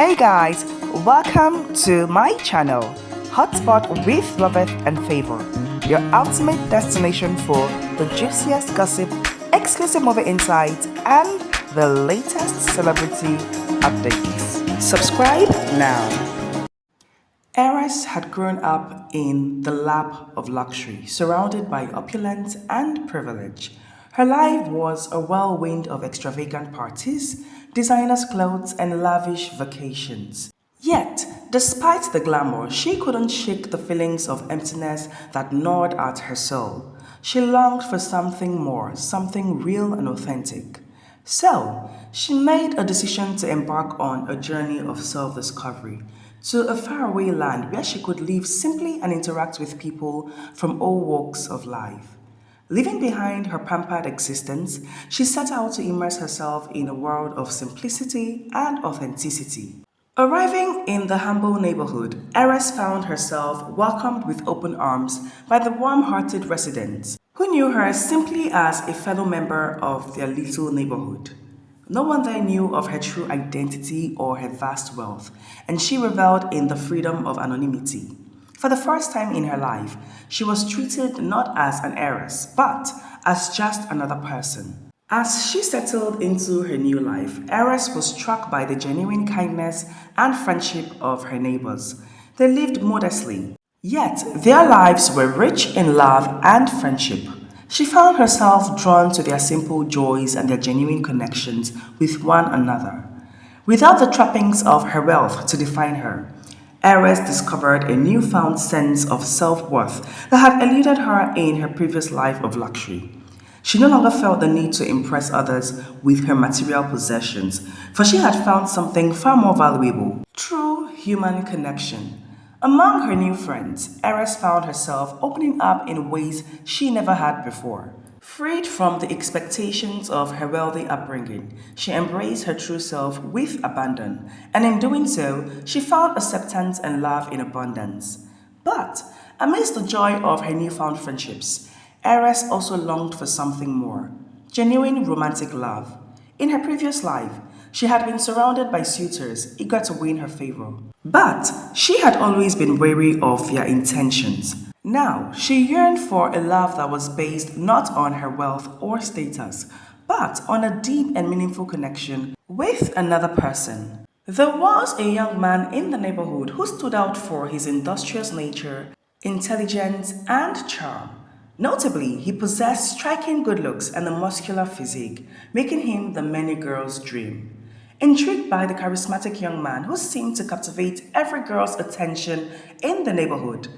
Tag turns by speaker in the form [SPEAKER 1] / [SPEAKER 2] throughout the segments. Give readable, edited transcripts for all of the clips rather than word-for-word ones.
[SPEAKER 1] Hey guys, welcome to my channel, Hotspot with Loveth and Favor, your ultimate destination for the juiciest gossip, exclusive movie insights, and the latest celebrity updates. Subscribe now. Aris had grown up in the lap of luxury, surrounded by opulence and privilege. Her life was a whirlwind of extravagant parties, designers' clothes, and lavish vacations. Yet, despite the glamour, she couldn't shake the feelings of emptiness that gnawed at her soul. She longed for something more, something real and authentic. So, she made a decision to embark on a journey of self discovery to a faraway land where she could live simply and interact with people from all walks of life. Leaving behind her pampered existence, she set out to immerse herself in a world of simplicity and authenticity. Arriving in the humble neighborhood, Aris found herself welcomed with open arms by the warm-hearted residents, who knew her simply as a fellow member of their little neighborhood. No one there knew of her true identity or her vast wealth, and she reveled in the freedom of anonymity. For the first time in her life, she was treated not as an heiress, but as just another person. As she settled into her new life, Aris was struck by the genuine kindness and friendship of her neighbors. They lived modestly, yet their lives were rich in love and friendship. She found herself drawn to their simple joys and their genuine connections with one another. Without the trappings of her wealth to define her, Aris discovered a newfound sense of self-worth that had eluded her in her previous life of luxury. She no longer felt the need to impress others with her material possessions, for she had found something far more valuable: true human connection. Among her new friends, Aris found herself opening up in ways she never had before. Freed from the expectations of her wealthy upbringing, she embraced her true self with abandon, and in doing so, she found acceptance and love in abundance. But amidst the joy of her newfound friendships, Aris also longed for something more: genuine romantic love. In her previous life, she had been surrounded by suitors eager to win her favor. But she had always been wary of their intentions. Now, she yearned for a love that was based not on her wealth or status, but on a deep and meaningful connection with another person. There was a young man in the neighborhood who stood out for his industrious nature, intelligence, and charm. Notably, he possessed striking good looks and a muscular physique, making him the many girls' dream. Intrigued by the charismatic young man who seemed to captivate every girl's attention in the neighborhood,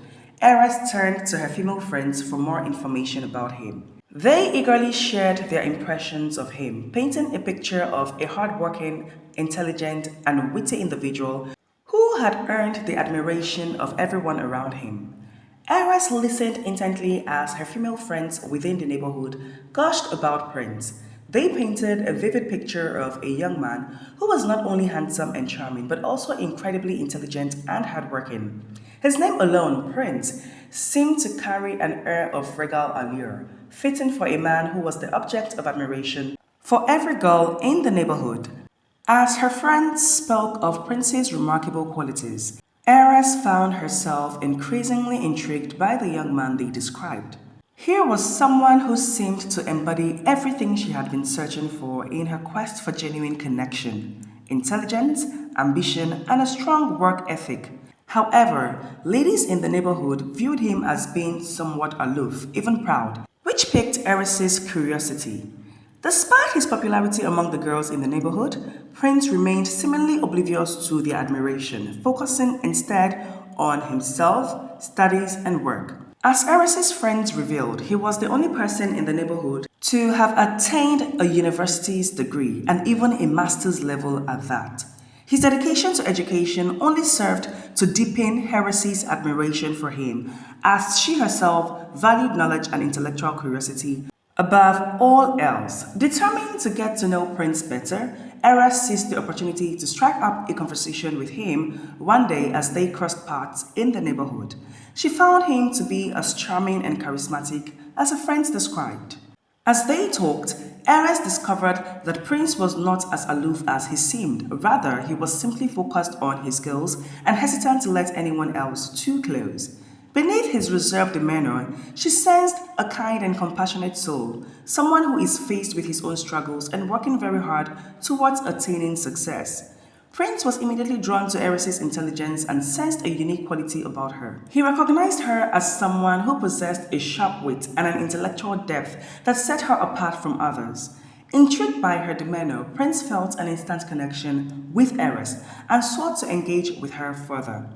[SPEAKER 1] Aris turned to her female friends for more information about him. They eagerly shared their impressions of him, painting a picture of a hardworking, intelligent, and witty individual who had earned the admiration of everyone around him. Aris listened intently as her female friends within the neighborhood gushed about Prince. They painted a vivid picture of a young man who was not only handsome and charming, but also incredibly intelligent and hardworking. His name alone, Prince, seemed to carry an air of regal allure, fitting for a man who was the object of admiration for every girl in the neighborhood. As her friends spoke of Prince's remarkable qualities, Aris found herself increasingly intrigued by the young man they described. Here was someone who seemed to embody everything she had been searching for in her quest for genuine connection: intelligence, ambition, and a strong work ethic. However, ladies in the neighborhood viewed him as being somewhat aloof, even proud, which piqued Aris's curiosity. Despite his popularity among the girls in the neighborhood, Prince remained seemingly oblivious to their admiration, focusing instead on himself, studies, and work. As Aris's friends revealed, he was the only person in the neighborhood to have attained a university's degree, and even a master's level at that. His dedication to education only served to deepen Heresy's admiration for him, as she herself valued knowledge and intellectual curiosity above all else. Determined to get to know Prince better, Aris seized the opportunity to strike up a conversation with him one day as they crossed paths in the neighborhood. She found him to be as charming and charismatic as her friends described. As they talked, Aris discovered that Prince was not as aloof as he seemed. Rather, he was simply focused on his goals and hesitant to let anyone else too close. Beneath his reserved demeanor, she sensed a kind and compassionate soul, someone who is faced with his own struggles and working very hard towards attaining success. Prince was immediately drawn to Aris's intelligence and sensed a unique quality about her. He recognized her as someone who possessed a sharp wit and an intellectual depth that set her apart from others. Intrigued by her demeanor, Prince felt an instant connection with Aris and sought to engage with her further.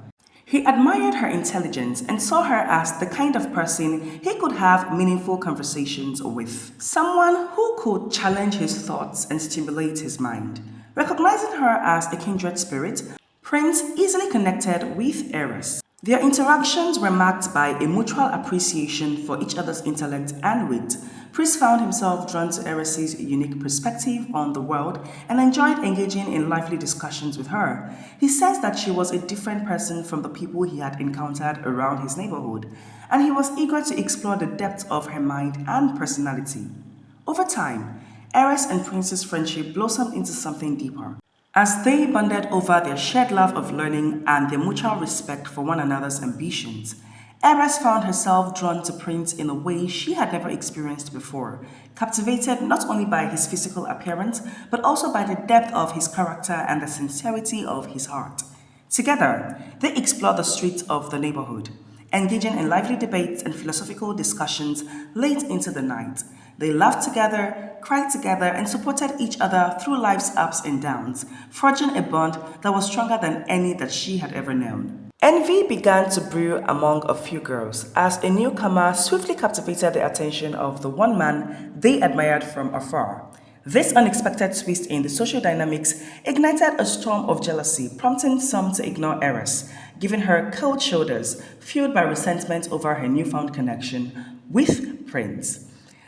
[SPEAKER 1] He admired her intelligence and saw her as the kind of person he could have meaningful conversations with. Someone who could challenge his thoughts and stimulate his mind. Recognizing her as a kindred spirit, Prince easily connected with Aris. Their interactions were marked by a mutual appreciation for each other's intellect and wit. Prince found himself drawn to Aris's unique perspective on the world and enjoyed engaging in lively discussions with her. He sensed that she was a different person from the people he had encountered around his neighborhood, and he was eager to explore the depth of her mind and personality. Over time, Aris and Prince's friendship blossomed into something deeper. As they bonded over their shared love of learning and their mutual respect for one another's ambitions, Aris found herself drawn to Prince in a way she had never experienced before, captivated not only by his physical appearance, but also by the depth of his character and the sincerity of his heart. Together, they explored the streets of the neighborhood, engaging in lively debates and philosophical discussions late into the night. They laughed together, cried together, and supported each other through life's ups and downs, forging a bond that was stronger than any that she had ever known. Envy began to brew among a few girls as a newcomer swiftly captivated the attention of the one man they admired from afar. This unexpected twist in the social dynamics ignited a storm of jealousy, prompting some to ignore Aris, giving her cold shoulders, fueled by resentment over her newfound connection with Prince.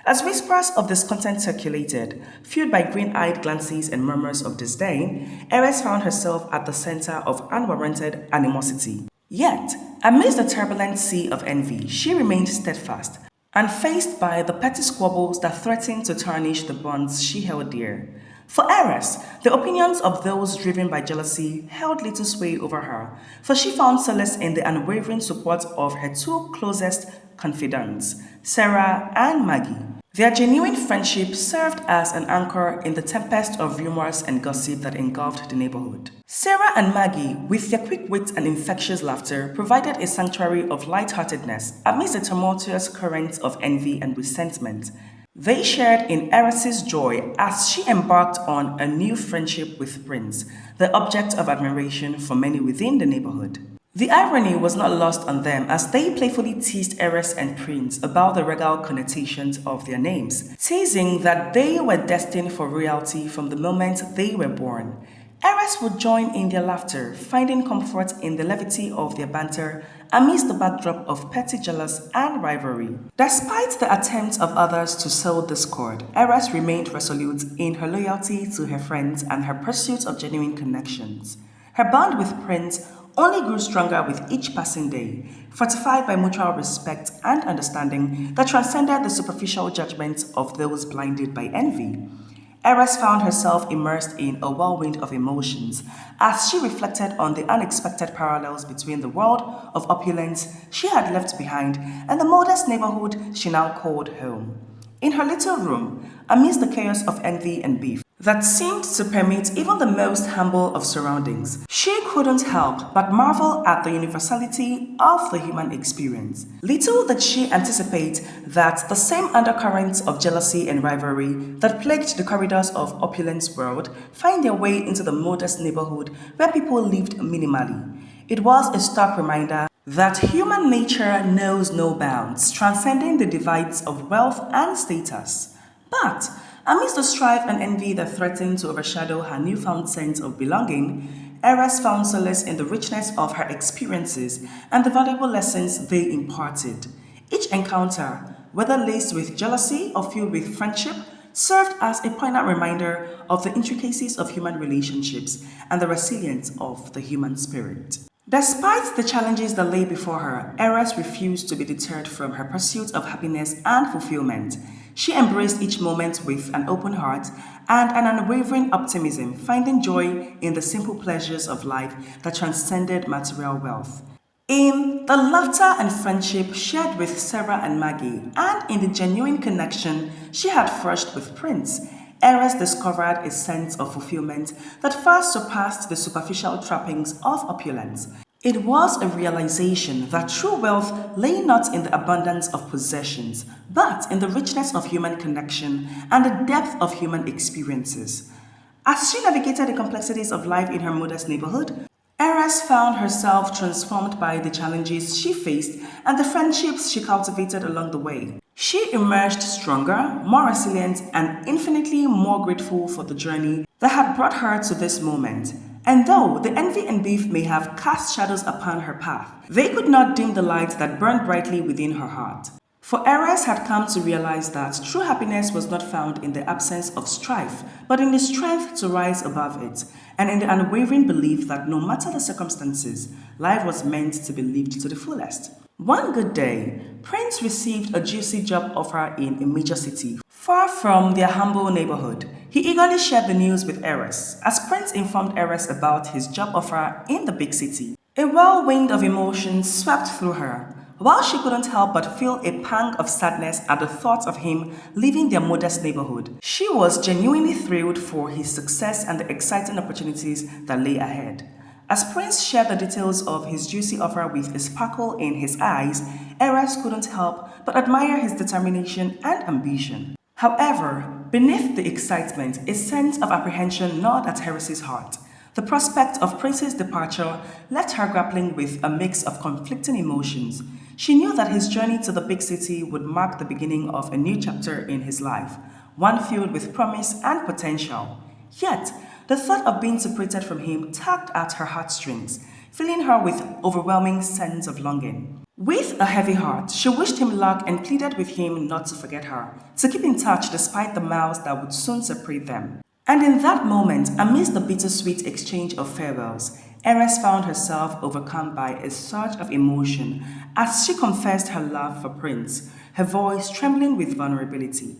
[SPEAKER 1] As whispers of discontent circulated, fueled by green-eyed glances and murmurs of disdain, Aris found herself at the center of unwarranted animosity. Yet, amidst the turbulent sea of envy, she remained steadfast, unfazed by the petty squabbles that threatened to tarnish the bonds she held dear. For Aris, the opinions of those driven by jealousy held little sway over her, for she found solace in the unwavering support of her two closest confidants, Sarah and Maggie. Their genuine friendship served as an anchor in the tempest of rumors and gossip that engulfed the neighborhood. Sarah and Maggie, with their quick wit and infectious laughter, provided a sanctuary of lightheartedness amidst the tumultuous currents of envy and resentment. They shared in Aris's joy as she embarked on a new friendship with Prince, the object of admiration for many within the neighborhood. The irony was not lost on them as they playfully teased Aris and Prince about the regal connotations of their names, teasing that they were destined for royalty from the moment they were born. Aris would join in their laughter, finding comfort in the levity of their banter amidst the backdrop of petty jealousy and rivalry. Despite the attempts of others to sow discord, Aris remained resolute in her loyalty to her friends and her pursuit of genuine connections. Her bond with Prince only grew stronger with each passing day, fortified by mutual respect and understanding that transcended the superficial judgments of those blinded by envy. Aris found herself immersed in a whirlwind of emotions as she reflected on the unexpected parallels between the world of opulence she had left behind and the modest neighborhood she now called home. In her little room, amidst the chaos of envy and beef that seemed to permeate even the most humble of surroundings, she couldn't help but marvel at the universality of the human experience. Little did she anticipate that the same undercurrents of jealousy and rivalry that plagued the corridors of opulence world find their way into the modest neighborhood where people lived minimally. It was a stark reminder that human nature knows no bounds, transcending the divides of wealth and status. But amidst the strife and envy that threatened to overshadow her newfound sense of belonging, Aris found solace in the richness of her experiences and the valuable lessons they imparted. Each encounter, whether laced with jealousy or filled with friendship, served as a poignant reminder of the intricacies of human relationships and the resilience of the human spirit. Despite the challenges that lay before her, Aris refused to be deterred from her pursuit of happiness and fulfillment. She embraced each moment with an open heart and an unwavering optimism, finding joy in the simple pleasures of life that transcended material wealth. In the laughter and friendship shared with Sarah and Maggie, and in the genuine connection she had forged with Prince, Aris discovered a sense of fulfillment that far surpassed the superficial trappings of opulence. It was a realization that true wealth lay not in the abundance of possessions, but in the richness of human connection and the depth of human experiences. As she navigated the complexities of life in her modest neighborhood, Eras found herself transformed by the challenges she faced and the friendships she cultivated along the way. She emerged stronger, more resilient, and infinitely more grateful for the journey that had brought her to this moment. And though the envy and beef may have cast shadows upon her path, they could not dim the light that burned brightly within her heart. For Aris had come to realize that true happiness was not found in the absence of strife, but in the strength to rise above it, and in the unwavering belief that no matter the circumstances, life was meant to be lived to the fullest. One good day, Prince received a juicy job offer in a major city, far from their humble neighborhood. He eagerly shared the news with Aris, as Prince informed Aris about his job offer in the big city. A whirlwind of emotions swept through her. While she couldn't help but feel a pang of sadness at the thought of him leaving their modest neighborhood, she was genuinely thrilled for his success and the exciting opportunities that lay ahead. As Prince shared the details of his juicy offer with a sparkle in his eyes, Eras couldn't help but admire his determination and ambition. However, beneath the excitement, a sense of apprehension gnawed at Harris's heart. The prospect of Prince's departure left her grappling with a mix of conflicting emotions. She knew that his journey to the big city would mark the beginning of a new chapter in his life, one filled with promise and potential. Yet, the thought of being separated from him tugged at her heartstrings, filling her with overwhelming sense of longing. With a heavy heart, she wished him luck and pleaded with him not to forget her, to keep in touch despite the miles that would soon separate them. And in that moment, amidst the bittersweet exchange of farewells, Eris found herself overcome by a surge of emotion as she confessed her love for Prince, her voice trembling with vulnerability.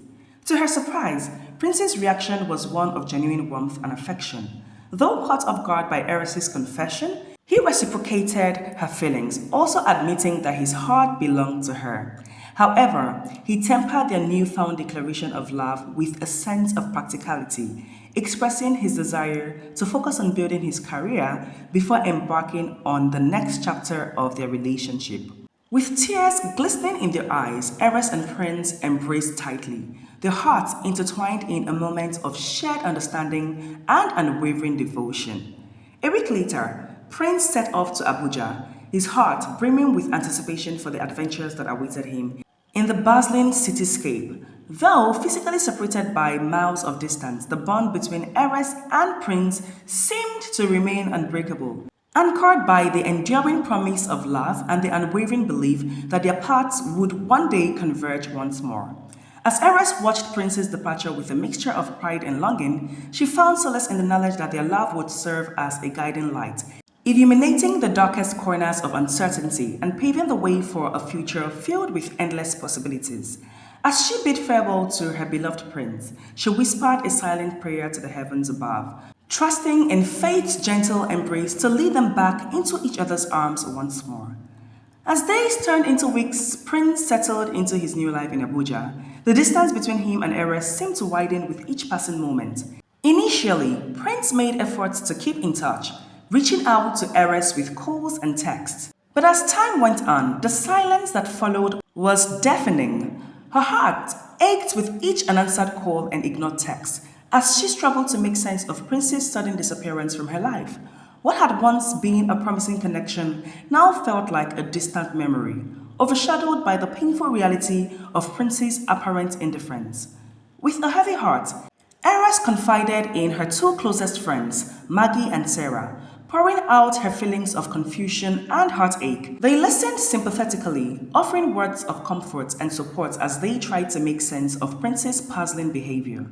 [SPEAKER 1] To her surprise, Prince's reaction was one of genuine warmth and affection. Though caught off guard by Eris's confession, he reciprocated her feelings, also admitting that his heart belonged to her. However, he tempered their newfound declaration of love with a sense of practicality, expressing his desire to focus on building his career before embarking on the next chapter of their relationship. With tears glistening in their eyes, Eris and Prince embraced tightly, their hearts intertwined in a moment of shared understanding and unwavering devotion. A week later, Prince set off to Abuja, his heart brimming with anticipation for the adventures that awaited him in the bustling cityscape. Though physically separated by miles of distance, the bond between Aris and Prince seemed to remain unbreakable, anchored by the enduring promise of love and the unwavering belief that their paths would one day converge once more. As Aris watched Prince's departure with a mixture of pride and longing, she found solace in the knowledge that their love would serve as a guiding light, illuminating the darkest corners of uncertainty and paving the way for a future filled with endless possibilities. As she bid farewell to her beloved Prince, she whispered a silent prayer to the heavens above, trusting in fate's gentle embrace to lead them back into each other's arms once more. As days turned into weeks, Prince settled into his new life in Abuja. The distance between him and Eris seemed to widen with each passing moment. Initially, Prince made efforts to keep in touch, reaching out to Aris with calls and texts. But as time went on, the silence that followed was deafening. Her heart ached with each unanswered call and ignored text, as she struggled to make sense of Prince's sudden disappearance from her life. What had once been a promising connection now felt like a distant memory, overshadowed by the painful reality of Prince's apparent indifference. With a heavy heart, Aris confided in her two closest friends, Maggie and Sarah, pouring out her feelings of confusion and heartache. They listened sympathetically, offering words of comfort and support as they tried to make sense of Prince's puzzling behavior.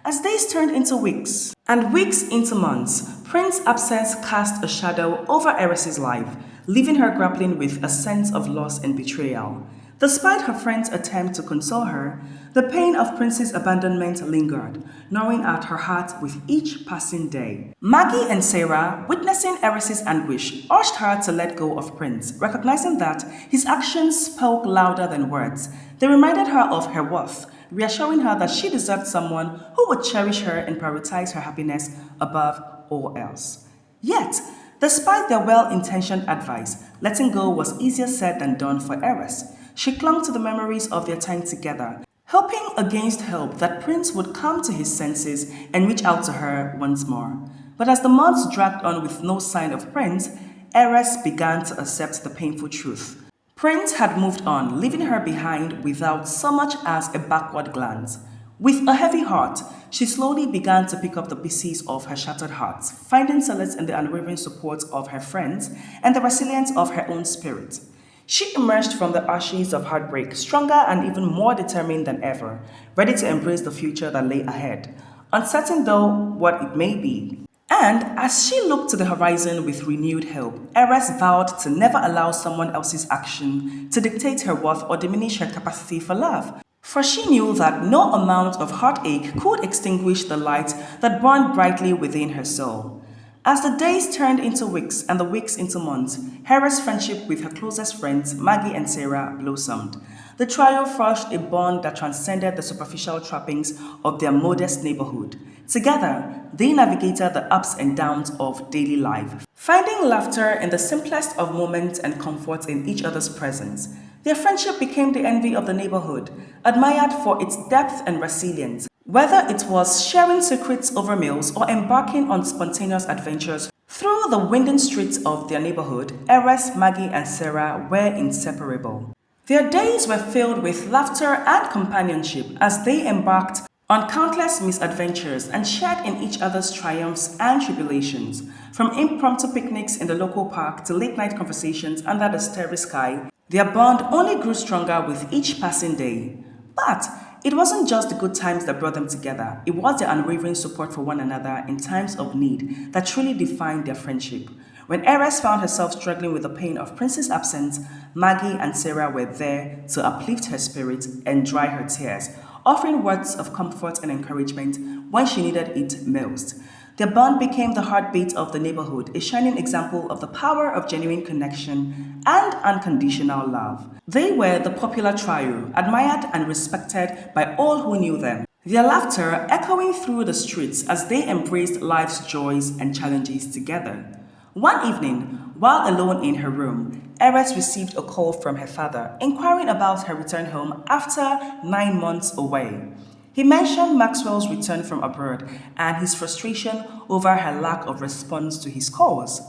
[SPEAKER 1] As days turned into weeks, and weeks into months, Prince's absence cast a shadow over Eris's life, leaving her grappling with a sense of loss and betrayal. Despite her friend's attempt to console her, the pain of Prince's abandonment lingered, gnawing at her heart with each passing day. Maggie and Sarah, witnessing Aris's anguish, urged her to let go of Prince, recognizing that his actions spoke louder than words. They reminded her of her worth, reassuring her that she deserved someone who would cherish her and prioritize her happiness above all else. Yet, despite their well-intentioned advice, letting go was easier said than done for Aris. She clung to the memories of their time together, hoping against hope that Prince would come to his senses and reach out to her once more. But as the months dragged on with no sign of Prince, Aris began to accept the painful truth. Prince had moved on, leaving her behind without so much as a backward glance. With a heavy heart, she slowly began to pick up the pieces of her shattered heart, finding solace in the unwavering support of her friends and the resilience of her own spirit. She emerged from the ashes of heartbreak stronger and even more determined than ever, ready to embrace the future that lay ahead, uncertain though what it may be. And as she looked to the horizon with renewed hope, Aris vowed to never allow someone else's action to dictate her worth or diminish her capacity for love. For she knew that no amount of heartache could extinguish the light that burned brightly within her soul. As the days turned into weeks and the weeks into months, Hera's friendship with her closest friends, Maggie and Sarah, blossomed. The trio forged a bond that transcended the superficial trappings of their modest neighborhood. Together, they navigated the ups and downs of daily life, finding laughter in the simplest of moments and comfort in each other's presence. Their friendship became the envy of the neighborhood, admired for its depth and resilience. Whether it was sharing secrets over meals or embarking on spontaneous adventures through the winding streets of their neighborhood, Aris, Maggie, and Sarah were inseparable. Their days were filled with laughter and companionship as they embarked on countless misadventures and shared in each other's triumphs and tribulations. From impromptu picnics in the local park to late-night conversations under the starry sky, their bond only grew stronger with each passing day. But it wasn't just the good times that brought them together. It was their unwavering support for one another in times of need that truly defined their friendship. When Aris found herself struggling with the pain of Prince's absence, Maggie and Sarah were there to uplift her spirit and dry her tears, offering words of comfort and encouragement when she needed it most. Their bond became the heartbeat of the neighborhood, a shining example of the power of genuine connection and unconditional love. They were the popular trio, admired and respected by all who knew them, their laughter echoing through the streets as they embraced life's joys and challenges together. One evening, while alone in her room, Aris received a call from her father, inquiring about her return home after 9 months away. He mentioned Maxwell's return from abroad and his frustration over her lack of response to his calls.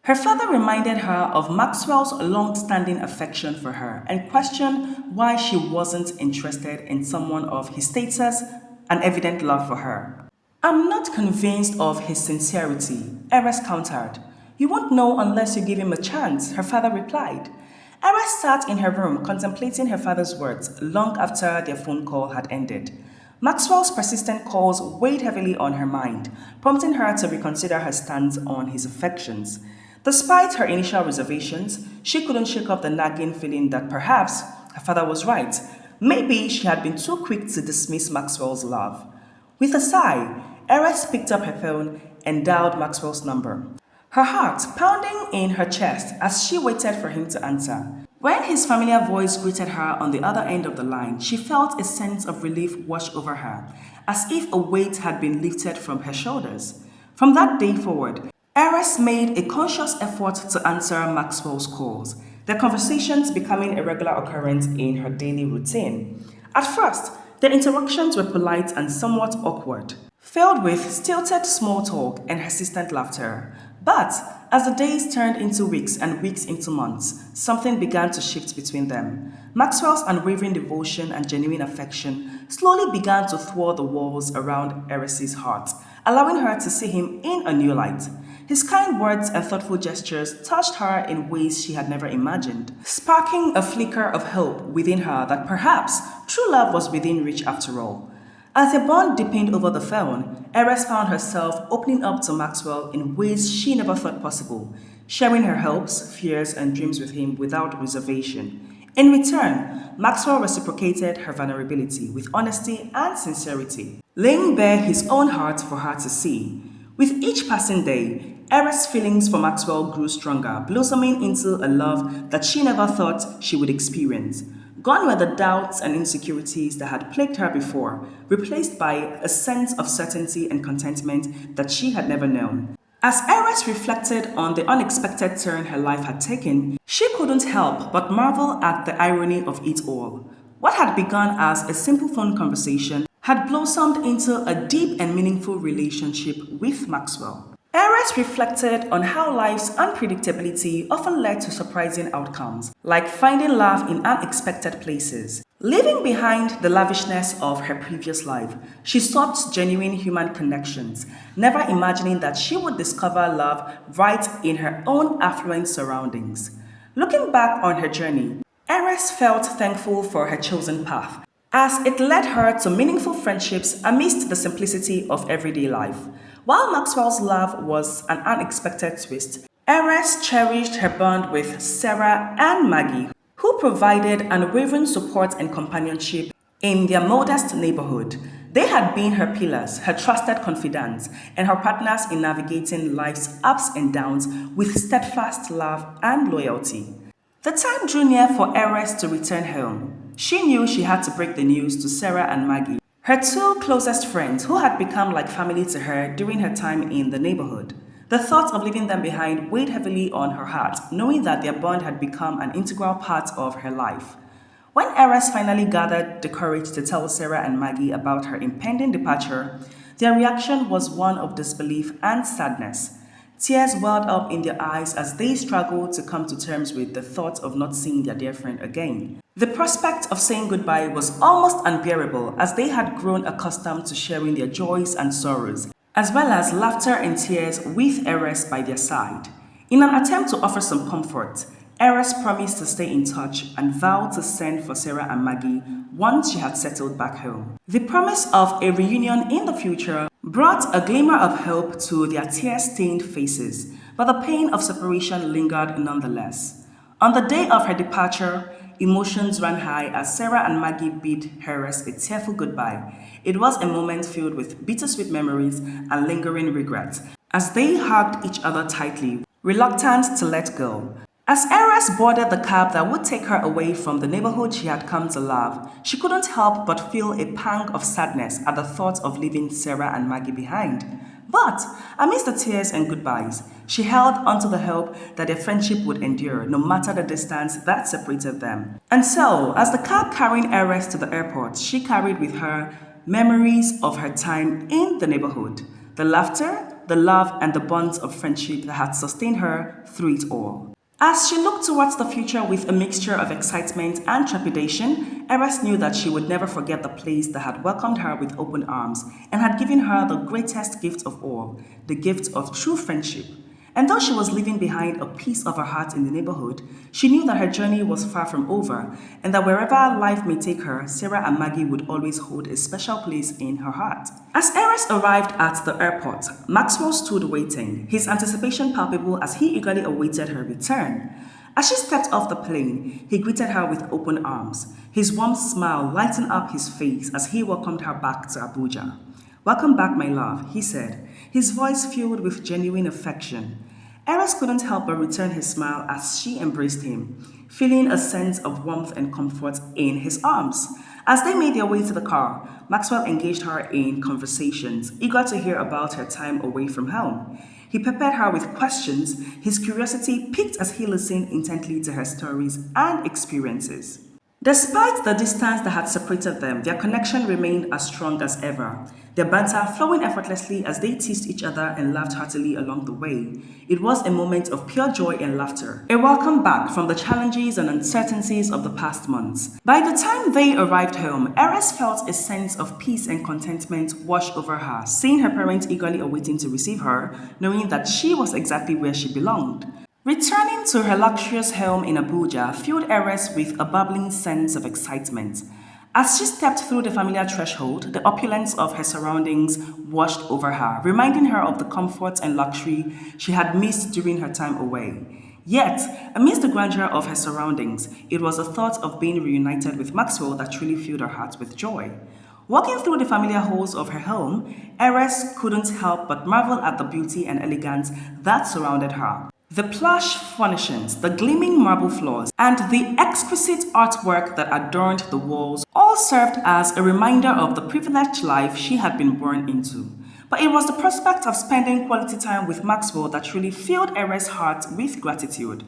[SPEAKER 1] Her father reminded her of Maxwell's long-standing affection for her and questioned why she wasn't interested in someone of his status and evident love for her. "I'm not convinced of his sincerity," Aris countered. "You won't know unless you give him a chance," her father replied. Aris sat in her room contemplating her father's words long after their phone call had ended. Maxwell's persistent calls weighed heavily on her mind, prompting her to reconsider her stance on his affections. Despite her initial reservations, she couldn't shake off the nagging feeling that perhaps her father was right. Maybe she had been too quick to dismiss Maxwell's love. With a sigh, Aris picked up her phone and dialed Maxwell's number, her heart pounding in her chest as she waited for him to answer. When his familiar voice greeted her on the other end of the line, she felt a sense of relief wash over her, as if a weight had been lifted from her shoulders. From that day forward, Aris made a conscious effort to answer Maxwell's calls, their conversations becoming a regular occurrence in her daily routine. At first, their interactions were polite and somewhat awkward, filled with stilted small talk and persistent laughter. But as the days turned into weeks and weeks into months, something began to shift between them. Maxwell's unwavering devotion and genuine affection slowly began to thaw the walls around Aris's heart, allowing her to see him in a new light. His kind words and thoughtful gestures touched her in ways she had never imagined, sparking a flicker of hope within her that perhaps true love was within reach after all. As their bond deepened over the phone, Aris found herself opening up to Maxwell in ways she never thought possible, sharing her hopes, fears, and dreams with him without reservation. In return, Maxwell reciprocated her vulnerability with honesty and sincerity, laying bare his own heart for her to see. With each passing day, Aris' feelings for Maxwell grew stronger, blossoming into a love that she never thought she would experience. Gone were the doubts and insecurities that had plagued her before, replaced by a sense of certainty and contentment that she had never known. As Aris reflected on the unexpected turn her life had taken, she couldn't help but marvel at the irony of it all. What had begun as a simple phone conversation had blossomed into a deep and meaningful relationship with Maxwell. Aris reflected on how life's unpredictability often led to surprising outcomes, like finding love in unexpected places. Leaving behind the lavishness of her previous life, she sought genuine human connections, never imagining that she would discover love right in her own affluent surroundings. Looking back on her journey, Aris felt thankful for her chosen path, as it led her to meaningful friendships amidst the simplicity of everyday life. While Maxwell's love was an unexpected twist, Aris cherished her bond with Sarah and Maggie, who provided unwavering support and companionship in their modest neighborhood. They had been her pillars, her trusted confidants, and her partners in navigating life's ups and downs with steadfast love and loyalty. The time drew near for Aris to return home. She knew she had to break the news to Sarah and Maggie, her two closest friends who had become like family to her during her time in the neighborhood. The thought of leaving them behind weighed heavily on her heart, knowing that their bond had become an integral part of her life. When Aris finally gathered the courage to tell Sarah and Maggie about her impending departure, their reaction was one of disbelief and sadness. Tears welled up in their eyes as they struggled to come to terms with the thought of not seeing their dear friend again. The prospect of saying goodbye was almost unbearable as they had grown accustomed to sharing their joys and sorrows, as well as laughter and tears with Aris by their side. In an attempt to offer some comfort, Aris promised to stay in touch and vowed to send for Sarah and Maggie once she had settled back home. The promise of a reunion in the future brought a glimmer of hope to their tear-stained faces, but the pain of separation lingered nonetheless. On the day of her departure, emotions ran high as Sarah and Maggie bid Aris a tearful goodbye. It was a moment filled with bittersweet memories and lingering regrets as they hugged each other tightly, reluctant to let go. As Aris boarded the cab that would take her away from the neighborhood she had come to love, she couldn't help but feel a pang of sadness at the thought of leaving Sarah and Maggie behind. But amidst the tears and goodbyes, she held onto the hope that their friendship would endure no matter the distance that separated them. And so, as the cab carried Aris to the airport, she carried with her memories of her time in the neighborhood, the laughter, the love, and the bonds of friendship that had sustained her through it all. As she looked towards the future with a mixture of excitement and trepidation, Aris knew that she would never forget the place that had welcomed her with open arms and had given her the greatest gift of all, the gift of true friendship. And though she was leaving behind a piece of her heart in the neighborhood, she knew that her journey was far from over and that wherever life may take her, Sarah and Maggie would always hold a special place in her heart. As Aris arrived at the airport, Maxwell stood waiting, his anticipation palpable as he eagerly awaited her return. As she stepped off the plane, he greeted her with open arms, his warm smile lighting up his face as he welcomed her back to Abuja. "Welcome back, my love," he said, his voice filled with genuine affection. Aris couldn't help but return his smile as she embraced him, feeling a sense of warmth and comfort in his arms. As they made their way to the car, Maxwell engaged her in conversations, eager to hear about her time away from home. He peppered her with questions, his curiosity piqued as he listened intently to her stories and experiences. Despite the distance that had separated them, their connection remained as strong as ever, their banter flowing effortlessly as they teased each other and laughed heartily along the way. It was a moment of pure joy and laughter, a welcome back from the challenges and uncertainties of the past months. By the time they arrived home, Aris felt a sense of peace and contentment wash over her, seeing her parents eagerly awaiting to receive her, knowing that she was exactly where she belonged. Returning to her luxurious home in Abuja filled Aris with a bubbling sense of excitement. As she stepped through the familiar threshold, the opulence of her surroundings washed over her, reminding her of the comfort and luxury she had missed during her time away. Yet, amidst the grandeur of her surroundings, it was the thought of being reunited with Maxwell that truly filled her heart with joy. Walking through the familiar halls of her home, Aris couldn't help but marvel at the beauty and elegance that surrounded her. The plush furnishings, the gleaming marble floors, and the exquisite artwork that adorned the walls all served as a reminder of the privileged life she had been born into. But it was the prospect of spending quality time with Maxwell that truly filled Eres' heart with gratitude.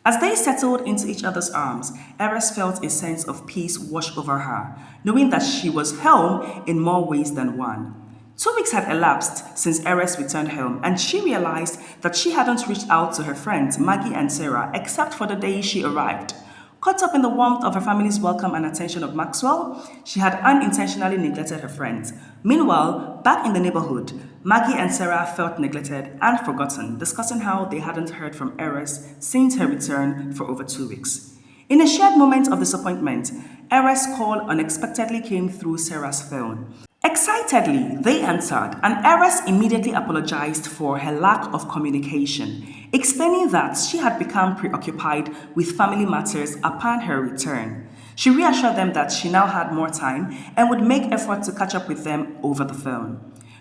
[SPEAKER 1] As they settled into each other's arms, Eres felt a sense of peace wash over her, knowing that she was home in more ways than one. 2 weeks had elapsed since Eres returned home, and she realized that she hadn't reached out to her friends Maggie and Sarah except for the day she arrived. Caught up in the warmth of her family's welcome and attention of Maxwell, she had unintentionally neglected her friends. Meanwhile, back in the neighborhood, Maggie and Sarah felt neglected and forgotten, discussing how they hadn't heard from Eris since her return for over 2 weeks. In a shared moment of disappointment, Eris' call unexpectedly came through Sarah's phone. Excitedly, they answered, and Aris immediately apologized for her lack of communication, explaining that she had become preoccupied with family matters upon her return. She reassured them that she now had more time and would make effort to catch up with them over the phone.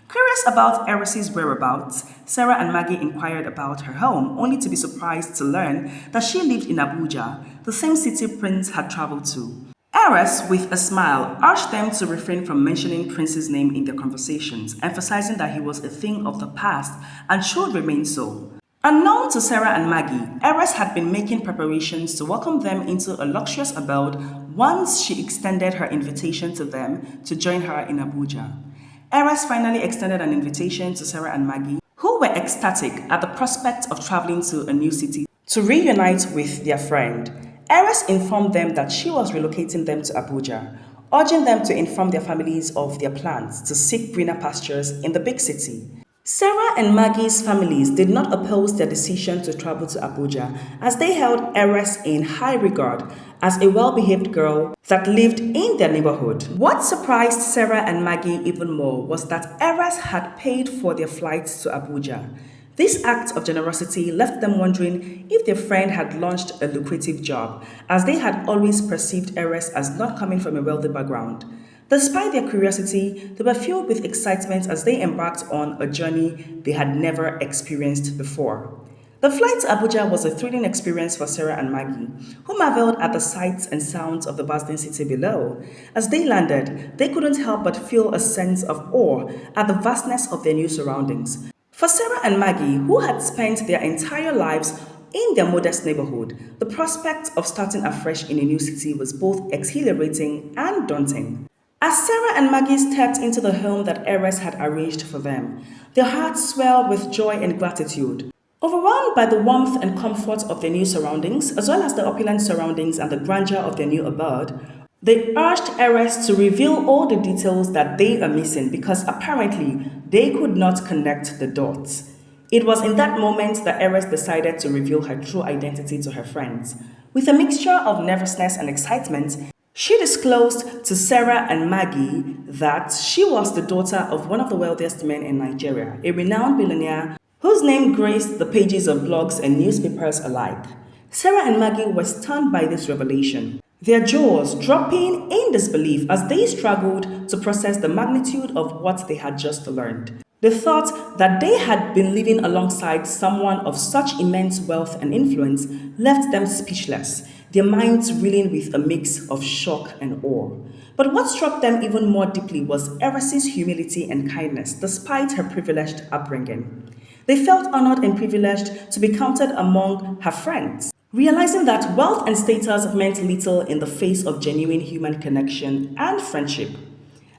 [SPEAKER 1] Curious about Aris's whereabouts, Sarah and Maggie inquired about her home, only to be surprised to learn that she lived in Abuja, the same city Prince had traveled to. Aris, with a smile, urged them to refrain from mentioning Prince's name in their conversations, emphasizing that he was a thing of the past and should remain so. Unknown to Sarah and Maggie, Aris had been making preparations to welcome them into a luxurious abode once she extended her invitation to them to join her in Abuja. Aris finally extended an invitation to Sarah and Maggie, who were ecstatic at the prospect of traveling to a new city to reunite with their friend. Aris informed them that she was relocating them to Abuja, urging them to inform their families of their plans to seek greener pastures in the big city. Sarah and Maggie's families did not oppose their decision to travel to Abuja, as they held Aris in high regard as a well-behaved girl that lived in their neighborhood. What surprised Sarah and Maggie even more was that Aris had paid for their flights to Abuja. This act of generosity left them wondering if their friend had launched a lucrative job, as they had always perceived Aris as not coming from a wealthy background. Despite their curiosity, they were filled with excitement as they embarked on a journey they had never experienced before. The flight to Abuja was a thrilling experience for Sarah and Maggie, who marveled at the sights and sounds of the bustling city below. As they landed, they couldn't help but feel a sense of awe at the vastness of their new surroundings. For Sarah and Maggie, who had spent their entire lives in their modest neighborhood, the prospect of starting afresh in a new city was both exhilarating and daunting. As Sarah and Maggie stepped into the home that Aris had arranged for them, their hearts swelled with joy and gratitude. Overwhelmed by the warmth and comfort of their new surroundings, as well as the opulent surroundings and the grandeur of their new abode, they urged Aris to reveal all the details that they are missing because apparently they could not connect the dots. It was in that moment that Aris decided to reveal her true identity to her friends. With a mixture of nervousness and excitement, she disclosed to Sarah and Maggie that she was the daughter of one of the wealthiest men in Nigeria, a renowned billionaire whose name graced the pages of blogs and newspapers alike. Sarah and Maggie were stunned by this revelation, their jaws dropping in disbelief as they struggled to process the magnitude of what they had just learned. The thought that they had been living alongside someone of such immense wealth and influence left them speechless, their minds reeling with a mix of shock and awe. But what struck them even more deeply was Aris's humility and kindness despite her privileged upbringing. They felt honored and privileged to be counted among her friends, realizing that wealth and status meant little in the face of genuine human connection and friendship.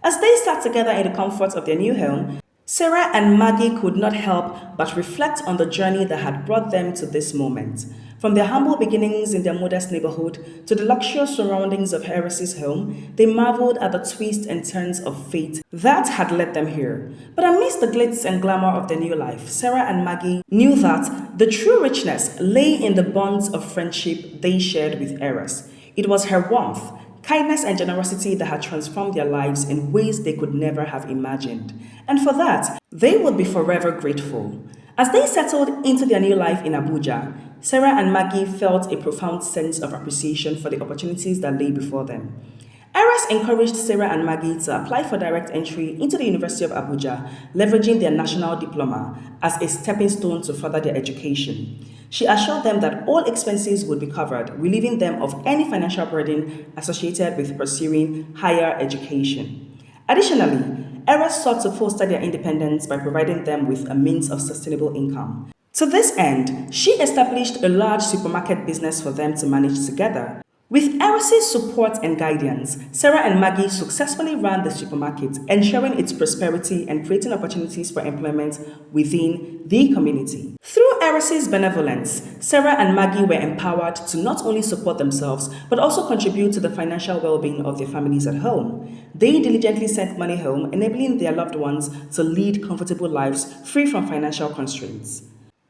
[SPEAKER 1] As they sat together in the comfort of their new home, Sarah and Maggie could not help but reflect on the journey that had brought them to this moment. From their humble beginnings in their modest neighborhood to the luxurious surroundings of Harris's home, they marveled at the twists and turns of fate that had led them here. But amidst the glitz and glamour of their new life, Sarah and Maggie knew that the true richness lay in the bonds of friendship they shared with Harris. It was her warmth, kindness and generosity that had transformed their lives in ways they could never have imagined. And for that, they would be forever grateful. As they settled into their new life in Abuja, Sarah and Maggie felt a profound sense of appreciation for the opportunities that lay before them. Aris encouraged Sarah and Maggie to apply for direct entry into the University of Abuja, leveraging their national diploma as a stepping stone to further their education. She assured them that all expenses would be covered, relieving them of any financial burden associated with pursuing higher education. Additionally, Aris sought to foster their independence by providing them with a means of sustainable income. To this end, she established a large supermarket business for them to manage together. With Aris's support and guidance, Sarah and Maggie successfully ran the supermarket, ensuring its prosperity and creating opportunities for employment within the community. Through Aris's benevolence, Sarah and Maggie were empowered to not only support themselves, but also contribute to the financial well-being of their families at home. They diligently sent money home, enabling their loved ones to lead comfortable lives free from financial constraints.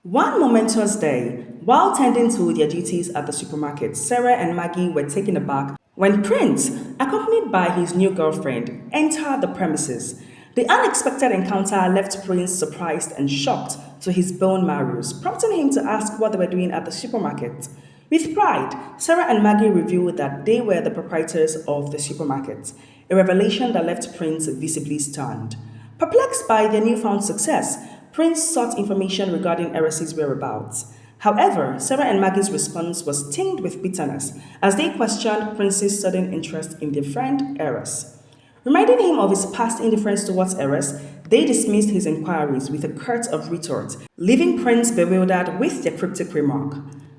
[SPEAKER 1] One momentous day, while tending to their duties at the supermarket, Sarah and Maggie were taken aback when Prince, accompanied by his new girlfriend, entered the premises. The unexpected encounter left Prince surprised and shocked to his bone marrows, prompting him to ask what they were doing at the supermarket. With pride, Sarah and Maggie revealed that they were the proprietors of the supermarket, a revelation that left Prince visibly stunned. Perplexed by their newfound success, Prince sought information regarding Aris's whereabouts. However, Sarah and Maggie's response was tinged with bitterness as they questioned Prince's sudden interest in their friend Aris. Reminding him of his past indifference towards Aris, they dismissed his inquiries with a curt of retort, leaving Prince bewildered with their cryptic remark.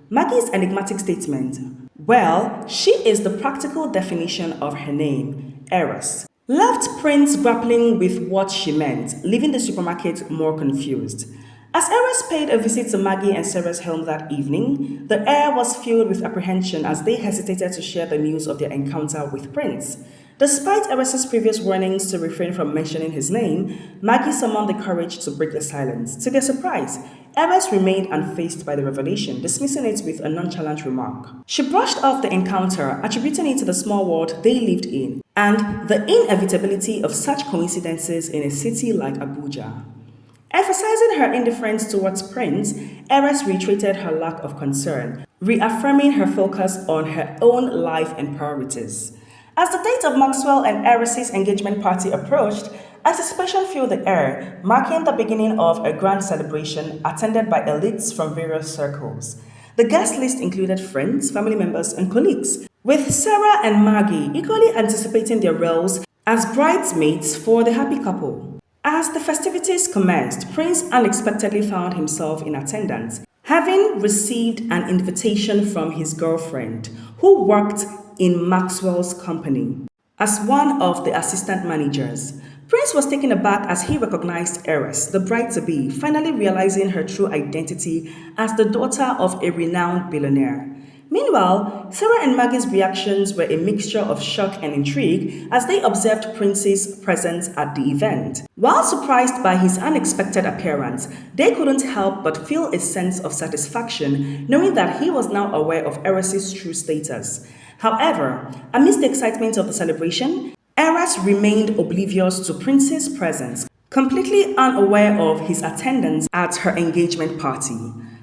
[SPEAKER 1] Maggie's enigmatic statement, "Well, she is the practical definition of her name, Aris," left Prince grappling with what she meant, leaving the supermarket more confused. As Aris paid a visit to Maggie and Sarah's home that evening, the air was filled with apprehension as they hesitated to share the news of their encounter with Prince. Despite Aris's previous warnings to refrain from mentioning his name, Maggie summoned the courage to break the silence. To their surprise, Aris remained unfazed by the revelation, dismissing it with a nonchalant remark. She brushed off the encounter, attributing it to the small world they lived in and the inevitability of such coincidences in a city like Abuja. Emphasizing her indifference towards Prince, Aris reiterated her lack of concern, reaffirming her focus on her own life and priorities. As the date of Maxwell and Aris's engagement party approached, anticipation filled the air, marking the beginning of a grand celebration attended by elites from various circles. The guest list included friends, family members, and colleagues, with Sarah and Maggie equally anticipating their roles as bridesmaids for the happy couple. As the festivities commenced, Prince unexpectedly found himself in attendance, having received an invitation from his girlfriend, who worked in Maxwell's company, as one of the assistant managers. Prince was taken aback as he recognized Aris, the bride-to-be, finally realizing her true identity as the daughter of a renowned billionaire. Meanwhile, Sarah and Maggie's reactions were a mixture of shock and intrigue as they observed Prince's presence at the event. While surprised by his unexpected appearance, they couldn't help but feel a sense of satisfaction knowing that he was now aware of Aris's true status. However, amidst the excitement of the celebration, Aris remained oblivious to Prince's presence, completely unaware of his attendance at her engagement party.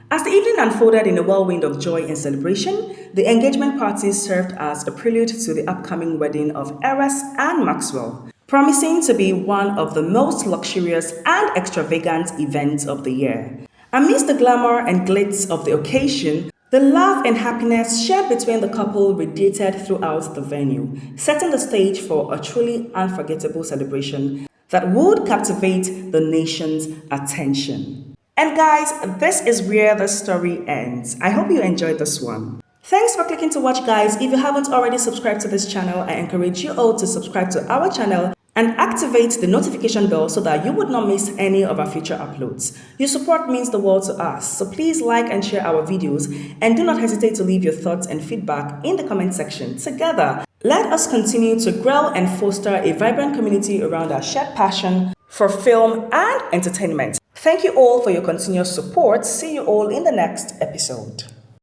[SPEAKER 1] As the evening unfolded in a whirlwind of joy and celebration, the engagement party served as a prelude to the upcoming wedding of Aris and Maxwell, promising to be one of the most luxurious and extravagant events of the year. Amidst the glamour and glitz of the occasion, the love and happiness shared between the couple radiated throughout the venue, setting the stage for a truly unforgettable celebration that would captivate the nation's attention. And guys, this is where the story ends. I hope you enjoyed this one. Thanks for clicking to watch, guys. If you haven't already subscribed to this channel, I encourage you all to subscribe to our channel and activate the notification bell so that you would not miss any of our future uploads. Your support means the world to us, so please like and share our videos and do not hesitate to leave your thoughts and feedback in the comment section. Together, let us continue to grow and foster a vibrant community around our shared passion for film and entertainment. Thank you all for your continuous support. See you all in the next episode.